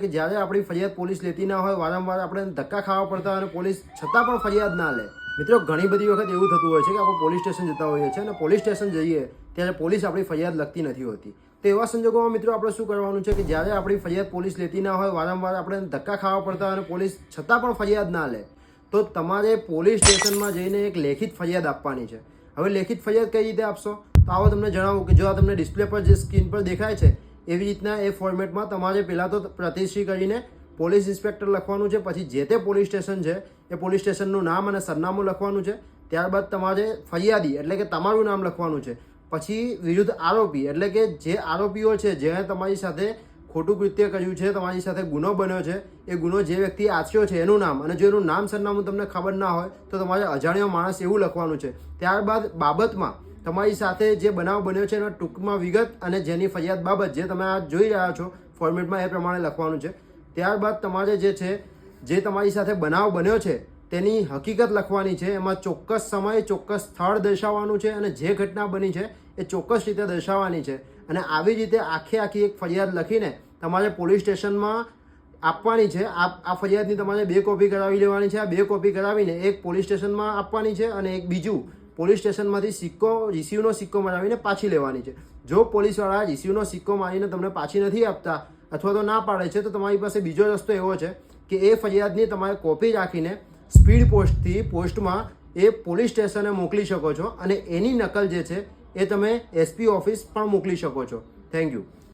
કે જ્યારે આપણી ફરિયાદ પોલીસ લેતી ના હોય, વારંવાર આપણે ધક્કા ખાવા પડતા હોય અને પોલીસ છતાં પણ ફરિયાદ ના લે. મિત્રો, ઘણી બધી વખત એવું થતું હોય છે કે આપણે પોલીસ સ્ટેશન જતા હોઈએ છીએ અને પોલીસ સ્ટેશન જઈએ ત્યારે પોલીસ આપણી ફરિયાદ લખતી નથી હોતી. તો એવા સંજોગોમાં મિત્રો આપણે શું કરવાનું છે કે જ્યારે આપણી ફરિયાદ પોલીસ લેતી ના હોય, વારંવાર આપણે ધક્કા ખાવા પડતા હોય અને પોલીસ છતાં પણ ફરિયાદ ના લે, તો તમારે પોલીસ સ્ટેશનમાં જઈને એક લેખિત ફરિયાદ આપવાની છે. હવે લેખિત ફરિયાદ કઈ રીતે આપશો? તો આવો તમને જણાવું કે જો આ તમને ડિસ્પ્લે પર જે સ્ક્રીન પર દેખાય છે એવી રીતના એ ફોર્મેટમાં તમારે પહેલાં તો પ્રતિશ્રી કરીને પોલીસ ઇન્સ્પેક્ટર લખવાનું છે, પછી જે તે પોલીસ સ્ટેશન છે એ પોલીસ સ્ટેશનનું નામ અને સરનામું લખવાનું છે. ત્યારબાદ તમારે ફરિયાદી એટલે કે તમારું નામ લખવાનું છે. પછી વિરુદ્ધ આરોપી એટલે કે જે આરોપીઓ છે, જેણે તમારી સાથે ખોટું કૃત્ય કર્યું છે, તમારી સાથે ગુનો બન્યો છે, એ ગુનો જે વ્યક્તિ આચર્યો છે એનું નામ, અને જો એનું નામ સરનામું તમને ખબર ના હોય તો તમારે અજાણ્યો માણસ એવું લખવાનું છે. ત્યારબાદ બાબતમાં તમારી સાથે જે બનાવ બન્યો છે એના ટૂંકમાં વિગત અને જેની ફરિયાદ બાબત જે તમે આ જોઈ રહ્યા છો ફોર્મેટમાં એ પ્રમાણે લખવાનું છે. ત્યારબાદ તમારે જે છે જે તમારી સાથે બનાવ બન્યો છે તેની હકીકત લખવાની છે. એમાં ચોક્કસ સમય, ચોક્કસ સ્થળ દર્શાવવાનું છે અને જે ઘટના બની છે એ ચોક્કસ રીતે દર્શાવવાની છે. અને આવી રીતે આખી એક ફરિયાદ લખીને તમારે પોલીસ સ્ટેશનમાં આપવાની છે. આ ફરિયાદની તમારે 2 કોપી કરાવી લેવાની છે. આ 2 કોપી કરાવીને એક પોલીસ સ્ટેશનમાં આપવાની છે અને એક બીજું પોલીસ સ્ટેશનમાંથી રિસીવનો સિક્કો મરાવીને પાછી લેવાની છે. જો પોલીસવાળા રિસીવનો સિક્કો મારીને તમને પાછી નથી આપતા અથવા તો ના પાડે છે તો તમારી પાસે બીજો રસ્તો એવો છે કે એ ફરિયાદની તમારે કોપી રાખીને સ્પીડ પોસ્ટથી પોસ્ટમાં એ પોલીસ સ્ટેશને મોકલી શકો છો અને એની નકલ જે છે એ તમે SP ઓફિસ પણ મોકલી શકો છો. Thank you.